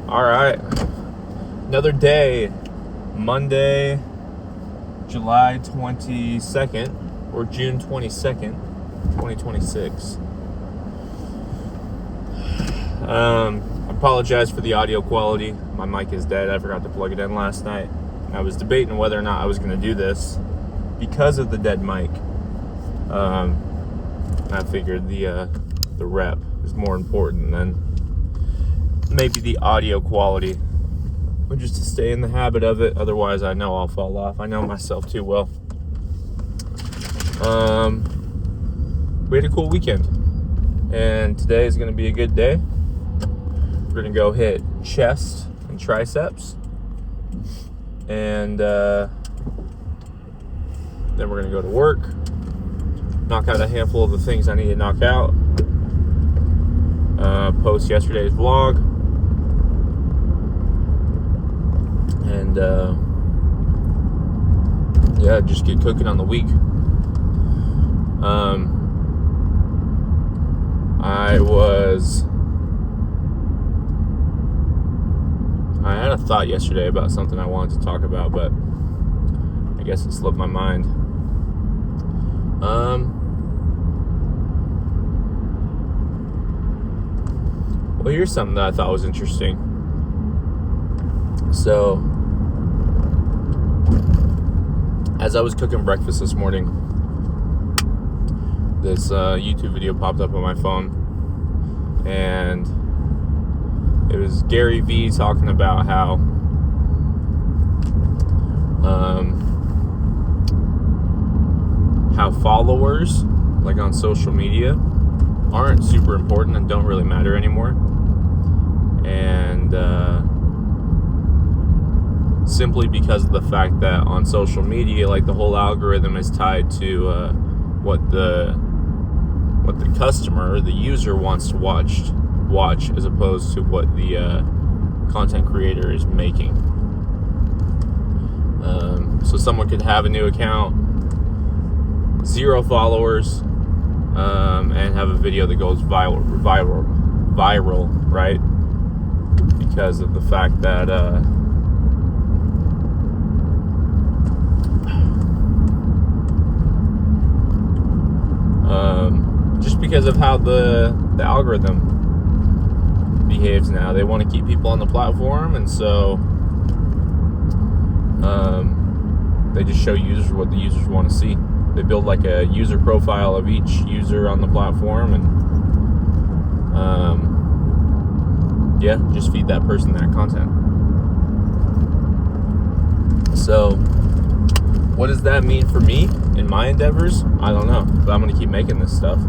All right, another day, Monday, July 22nd, or June 22nd, 2026. I apologize for the audio quality. My mic is dead. I forgot to plug it in last night. I was debating whether or not I was going to do this because of the dead mic. I figured the rep is more important than maybe the audio quality, but just to stay in the habit of it. Otherwise, I know I'll fall off. I know myself too well. We had a cool weekend, and today is going to be a good day. We're going to go hit chest and triceps, and then we're going to go to work, knock out a handful of the things I need to knock out, post yesterday's vlog, and just get cooking on the week. I had a thought yesterday about something I wanted to talk about, but I guess it slipped my mind. Well, here's something that I thought was interesting. So, as I was cooking breakfast this morning, this YouTube video popped up on my phone, and it was Gary Vee talking about how followers, like on social media, aren't super important and don't really matter anymore. And simply because of the fact that on social media, like, the whole algorithm is tied to what the customer or the user wants to watch as opposed to what the content creator is making. So someone could have a new account, 0 followers, and have a video that goes viral, right? Because of the fact that just because of how the algorithm behaves now. They want to keep people on the platform, and so they just show users what the users want to see. They build like a user profile of each user on the platform, and just feed that person that content. So what does that mean for me in my endeavors? I don't know, but I'm going to keep making this stuff.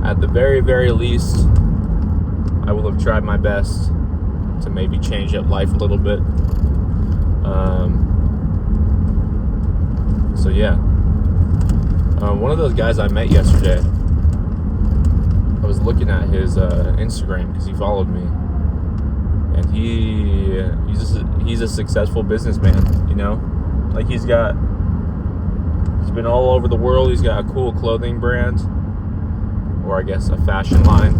At the very, very least, I will have tried my best to maybe change up life a little bit. One of those guys I met yesterday, I was looking at his Instagram because he followed me, and he's a successful businessman, you know? Like, he's been all over the world. He's got a cool clothing brand, or I guess a fashion line.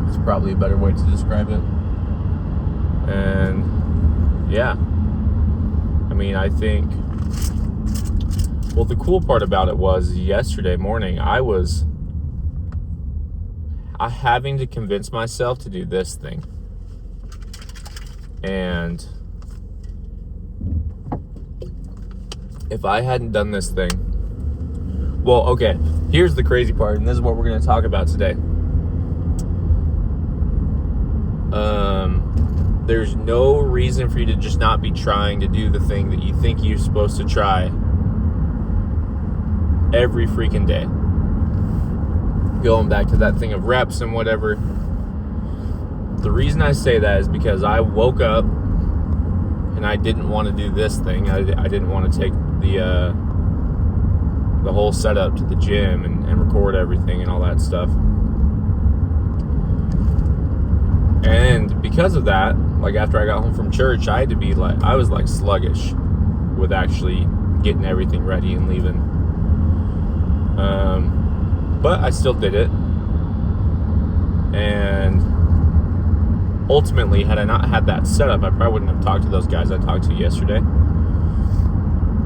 It's probably a better way to describe it. And I think, well, the cool part about it was yesterday morning, I having to convince myself to do this thing. And if I hadn't done this thing, well, okay, here's the crazy part, and this is what we're going to talk about today. There's no reason for you to just not be trying to do the thing that you think you're supposed to try every freaking day. Going back to that thing of reps and whatever. The reason I say that is because I woke up and I didn't want to do this thing. I didn't want to take the whole setup to the gym and record everything and all that stuff. And because of that, like, after I got home from church, I was sluggish with actually getting everything ready and leaving. But I still did it. And ultimately, had I not had that setup, I probably wouldn't have talked to those guys I talked to yesterday.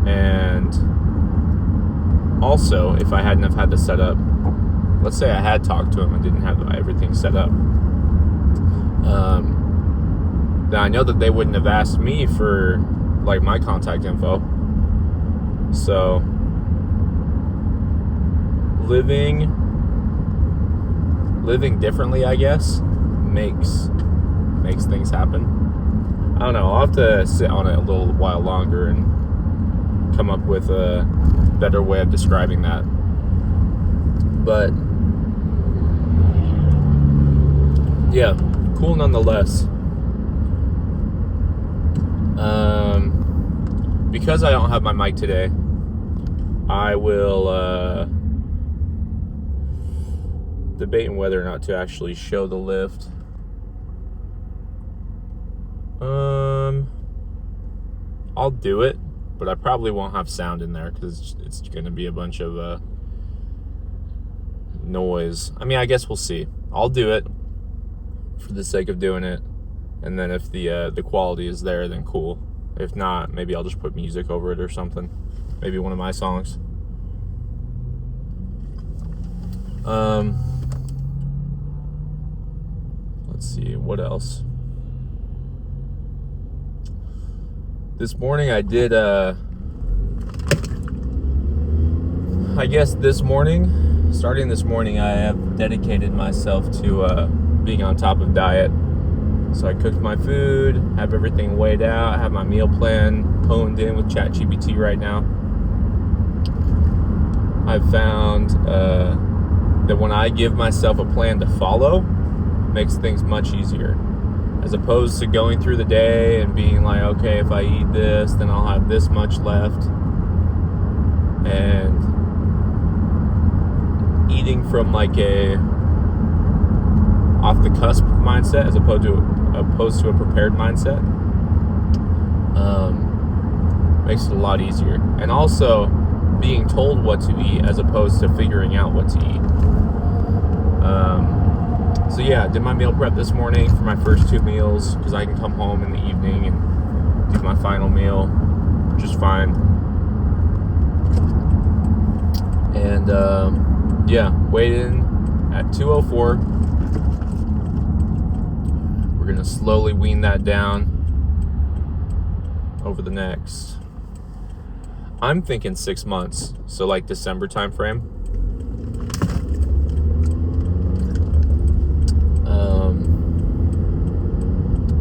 And also, if I hadn't have had the setup, let's say I had talked to them and didn't have everything set up, then I know that they wouldn't have asked me for like my contact info. So living differently, I guess, makes things happen. I don't know. I'll have to sit on it a little while longer and come up with a better way of describing that. But yeah, cool nonetheless. Because I don't have my mic today, I will debating whether or not to actually show the lift. I'll do it, but I probably won't have sound in there because it's going to be a bunch of noise. I mean, I guess we'll see. I'll do it for the sake of doing it, and then if the quality is there, then cool. If not, maybe I'll just put music over it or something. Maybe one of my songs. Let's see, what else? This morning I did, I guess starting this morning, I have dedicated myself to being on top of diet. So I cooked my food, have everything weighed out, have my meal plan honed in with ChatGPT right now. I've found that when I give myself a plan to follow, makes things much easier. As opposed to going through the day and being like, okay, if I eat this, then I'll have this much left. And eating from like a off the cusp mindset as opposed to a prepared mindset makes it a lot easier. And also being told what to eat as opposed to figuring out what to eat. So yeah, did my meal prep this morning for my first 2 meals because I can come home in the evening and do my final meal just fine. And yeah, weighed in at 204. We're gonna slowly wean that down over the next, I'm thinking 6 months, so like December time frame.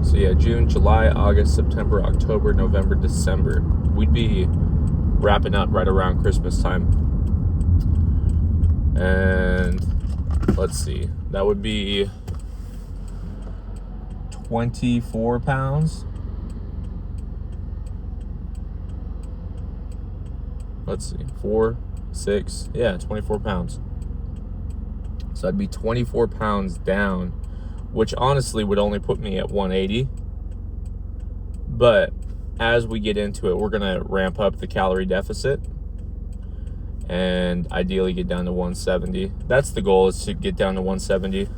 So yeah, June, July, August, September, October, November, December. We'd be wrapping up right around Christmas time. And let's see, that would be 24 pounds. Let's see, 4, 6, yeah, 24 pounds. So I'd be 24 pounds down, which honestly would only put me at 180. But as we get into it, we're gonna ramp up the calorie deficit and ideally get down to 170. That's the goal, is to get down to 170.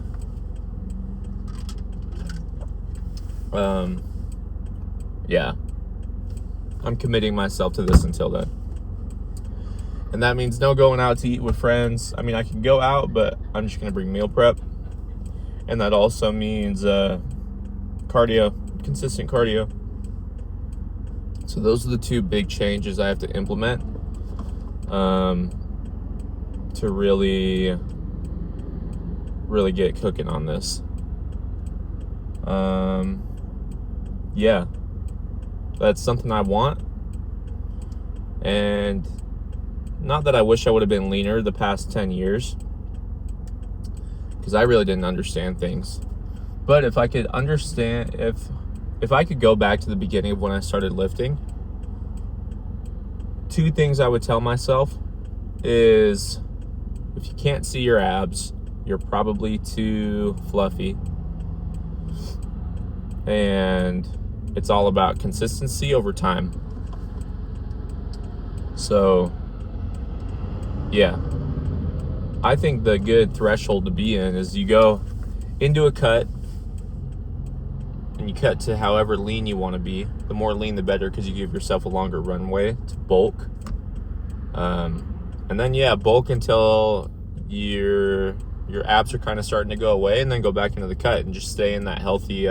Yeah, I'm committing myself to this until then. And that means no going out to eat with friends. I mean, I can go out, but I'm just gonna bring meal prep. And that also means cardio, consistent cardio. So those are the 2 big changes I have to implement to really get cooking on this. Yeah, that's something I want. And not that I wish I would have been leaner the past 10 years, because I really didn't understand things. But if I could understand, if I could go back to the beginning of when I started lifting, 2 things I would tell myself is, if you can't see your abs, you're probably too fluffy. And it's all about consistency over time. So yeah, I think the good threshold to be in is you go into a cut, and you cut to however lean you want to be. The more lean, the better, because you give yourself a longer runway to bulk. And then, bulk until your abs are kind of starting to go away, and then go back into the cut and just stay in that healthy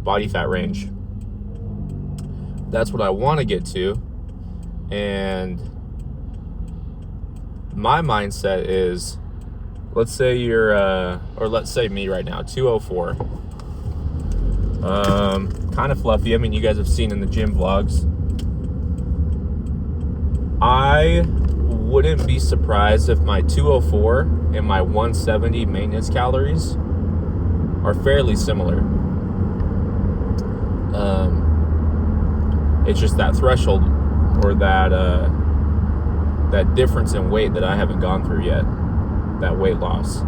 body fat range. That's what I want to get to. And my mindset is, let's say you're, or let's say me right now, 204. Kind of fluffy. I mean, you guys have seen in the gym vlogs. I wouldn't be surprised if my 204 and my 170 maintenance calories are fairly similar. It's just that threshold, or that difference in weight that I haven't gone through yet, that weight loss.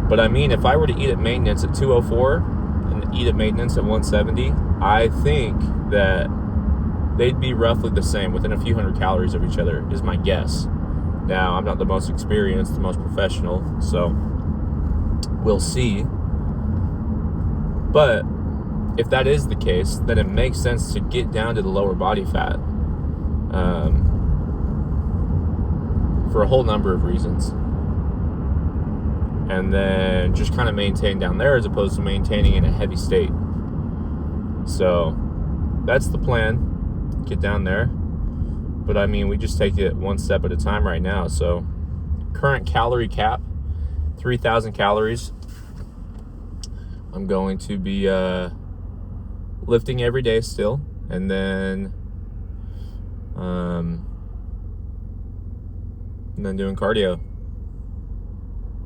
But I mean, if I were to eat at maintenance at 204 and eat at maintenance at 170, I think that they'd be roughly the same, within a few hundred calories of each other, is my guess. Now, I'm not the most experienced, the most professional, so we'll see. But if that is the case, then it makes sense to get down to the lower body fat, for a whole number of reasons. And then just kind of maintain down there as opposed to maintaining in a heavy state. So that's the plan. Get down there. But I mean, we just take it one step at a time right now. So current calorie cap, 3,000 calories. I'm going to be lifting every day still, and then doing cardio.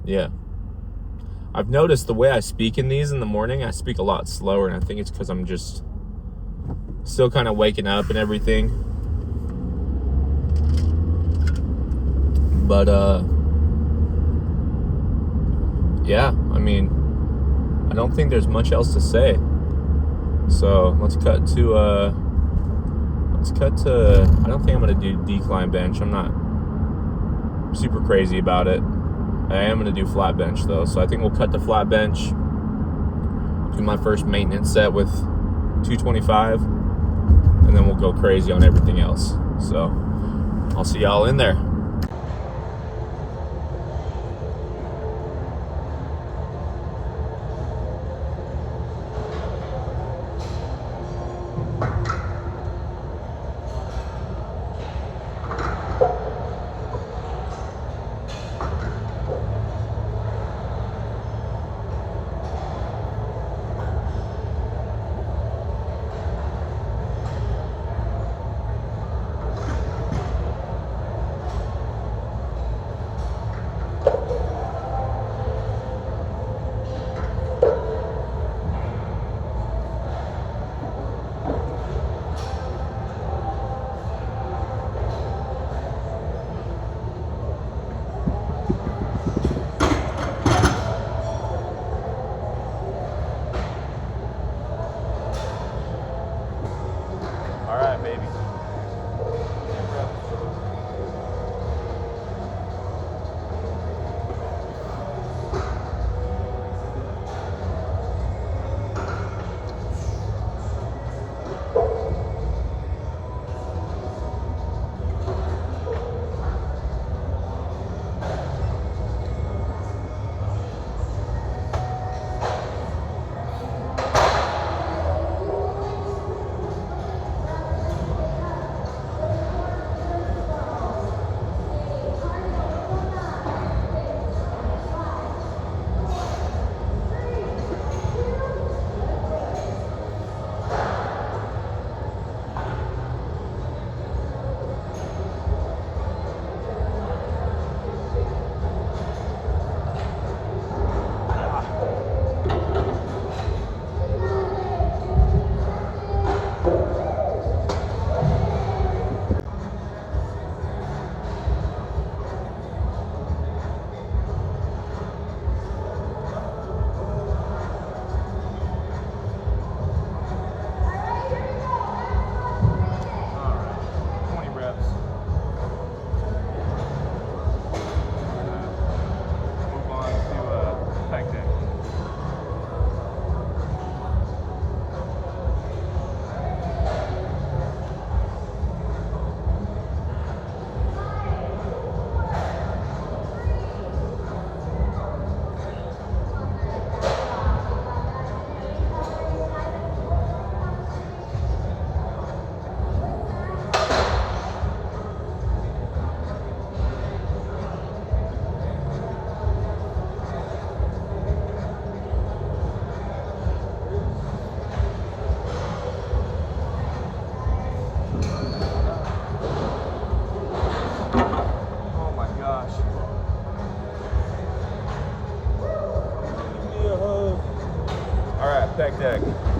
Yeah. I've noticed the way I speak in these in the morning, I speak a lot slower, and I think it's because I'm just still kind of waking up and everything. But I mean, I don't think there's much else to say. So let's cut to I don't think I'm gonna do decline bench. I'm not super crazy about it. I am gonna do flat bench though, so I think we'll cut to flat bench, do my first maintenance set with 225, and then we'll go crazy on everything else. So I'll see y'all in there. Impact deck.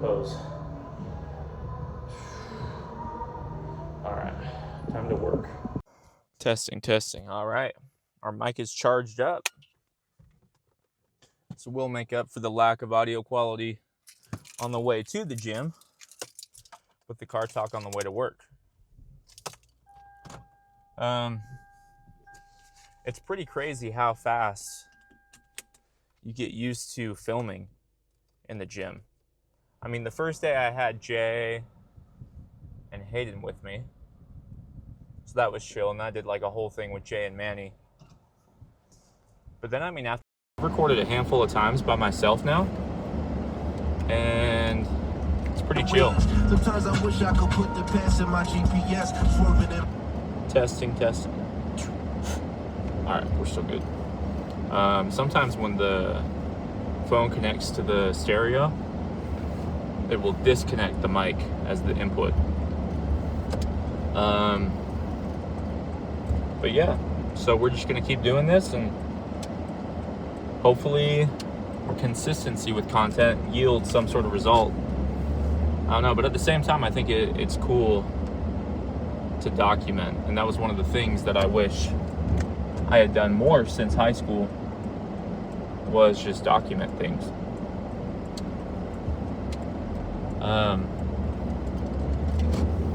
pose. All right, time to work. Testing. All right, our mic is charged up. So we'll make up for the lack of audio quality on the way to the gym with the car talk on the way to work. It's pretty crazy how fast you get used to filming in the gym. I mean, the first day I had Jay and Hayden with me, so that was chill, and I did like a whole thing with Jay and Manny. But then, I mean, I've recorded a handful of times by myself now, and it's pretty chill. Sometimes I wish I could put the pass in my GPS, swerving in. Testing. All right, we're still good. Sometimes when the phone connects to the stereo, it will disconnect the mic as the input. But yeah, so we're just gonna keep doing this, and hopefully consistency with content yields some sort of result. I don't know, but at the same time, I think it's cool to document, and that was one of the things that I wish I had done more since high school, was just document things.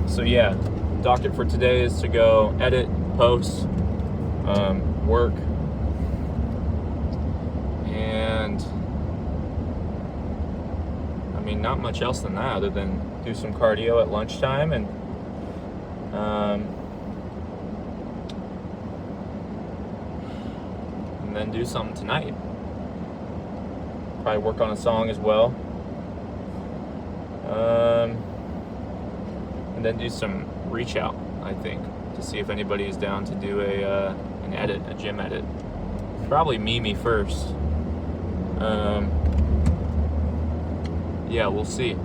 So yeah, docket for today is to go edit, post, work, and I mean, not much else than that other than do some cardio at lunchtime and then do something tonight. Probably work on a song as well. And then do some reach out, I think, to see if anybody is down to do an edit, a gym edit. Probably me first. Yeah, we'll see.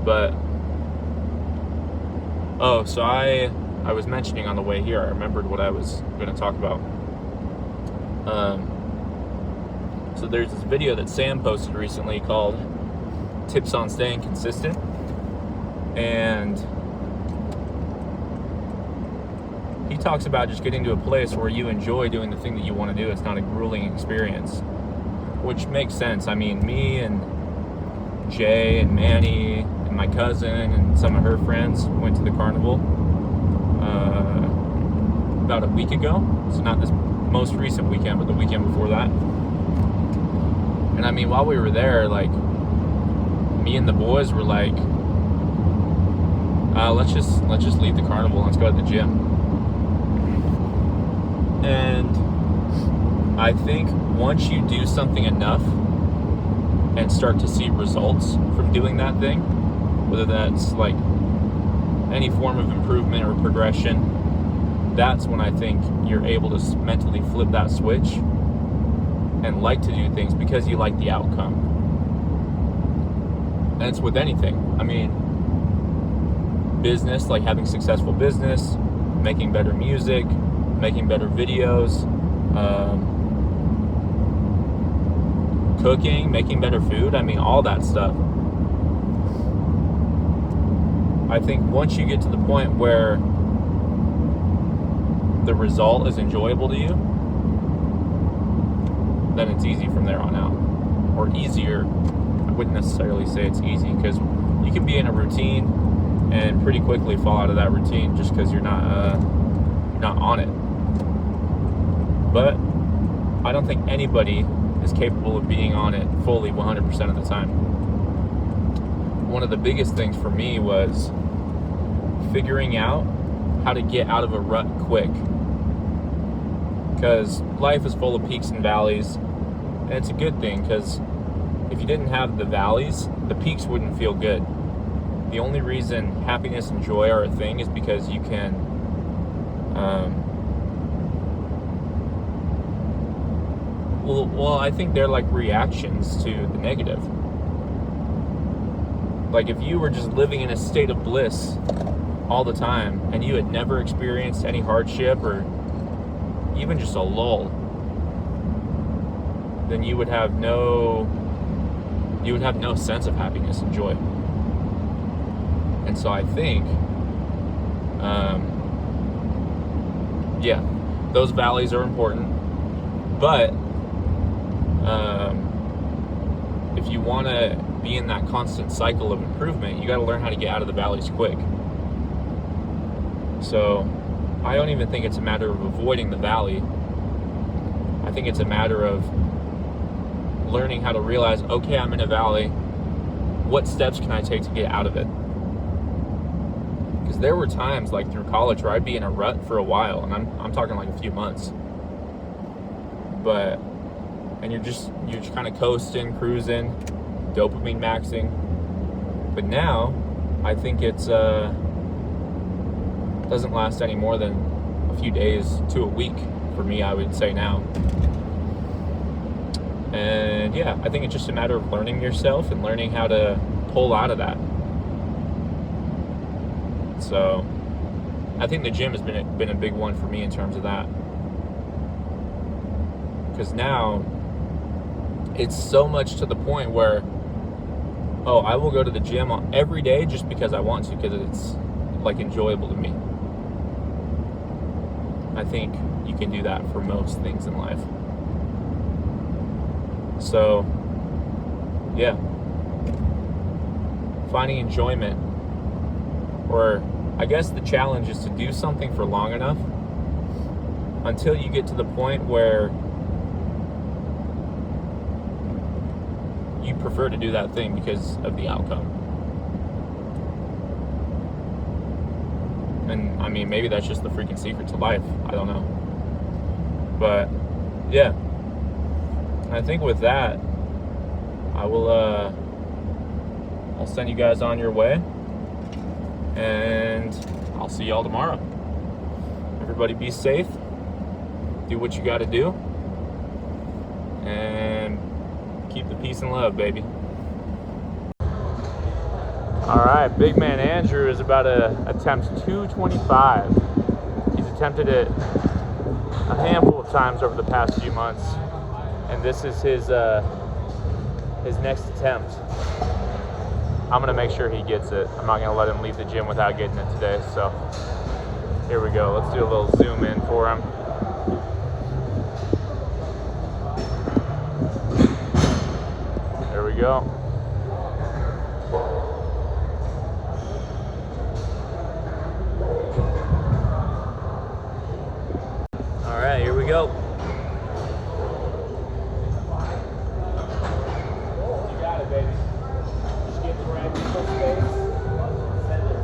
But so I was mentioning on the way here, I remembered what I was going to talk about. So there's this video that Sam posted recently called Tips on Staying Consistent, and he talks about just getting to a place where you enjoy doing the thing that you want to do. It's not a grueling experience, which makes sense. I mean, me and Jay and Manny and my cousin and some of her friends went to the carnival about a week ago. So not this most recent weekend, but the weekend before that. And I mean, while we were there, like, me and the boys were like, let's just leave the carnival, let's go to the gym. And I think once you do something enough and start to see results from doing that thing, whether that's like any form of improvement or progression, that's when I think you're able to mentally flip that switch and like to do things because you like the outcome. And it's with anything. I mean, business, like having successful business, making better music, making better videos, cooking, making better food. I mean, all that stuff. I think once you get to the point where the result is enjoyable to you, then it's easy from there on out. Or easier. I wouldn't necessarily say it's easy, because you can be in a routine and pretty quickly fall out of that routine just because you're not on it. But I don't think anybody is capable of being on it fully 100% of the time. One of the biggest things for me was figuring out how to get out of a rut quick. Because life is full of peaks and valleys, and it's a good thing, because if you didn't have the valleys, the peaks wouldn't feel good. The only reason happiness and joy are a thing is because you can well, I think they're like reactions to the negative. Like if you were just living in a state of bliss all the time and you had never experienced any hardship or even just a lull, then you would have no you would have no sense of happiness and joy. And so I think, yeah, those valleys are important. But if you want to be in that constant cycle of improvement, you got to learn how to get out of the valleys quick. So I don't even think it's a matter of avoiding the valley. I think it's a matter of learning how to realize, okay, I'm in a valley. What steps can I take to get out of it? Because there were times, like through college, where I'd be in a rut for a while, and I'm talking like a few months. And you're just kind of coasting, cruising, dopamine maxing. But now, I think it's doesn't last any more than a few days to a week for me, I would say now. And yeah, I think it's just a matter of learning yourself and learning how to pull out of that. So I think the gym has been a big one for me in terms of that. Because now it's so much to the point where, I will go to the gym every day just because I want to, because it's like enjoyable to me. I think you can do that for most things in life. So, yeah. Finding enjoyment, or I guess the challenge is to do something for long enough until you get to the point where you prefer to do that thing because of the outcome. And I mean, maybe that's just the freaking secret to life. I don't know. But yeah, I think with that, I will I'll send you guys on your way, and I'll see y'all tomorrow. Everybody be safe, do what you got to do, and keep the peace and love, baby. All right, big man Andrew is about to attempt 225. He's attempted it a handful of times over the past few months, and this is his next attempt. I'm gonna make sure he gets it. I'm not gonna let him leave the gym without getting it today. So here we go. Let's do a little zoom in for him. There we go. All right, here we go. You got it, baby. Just get the right people space. Send it.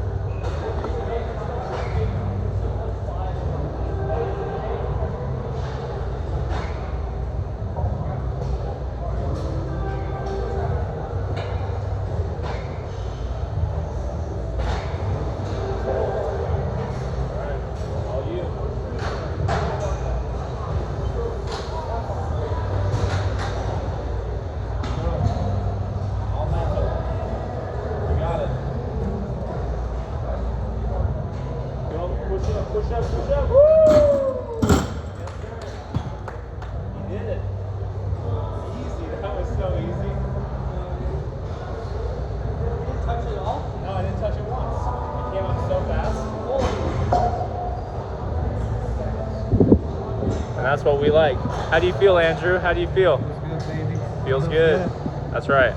Push up, push up. Woo! Yes, sir. You did it. Easy. That was so easy. You didn't touch it at all? No, I didn't touch it once. It came up so fast. And that's what we like. How do you feel, Andrew? How do you feel? Feels good, baby. Feels good. That's right.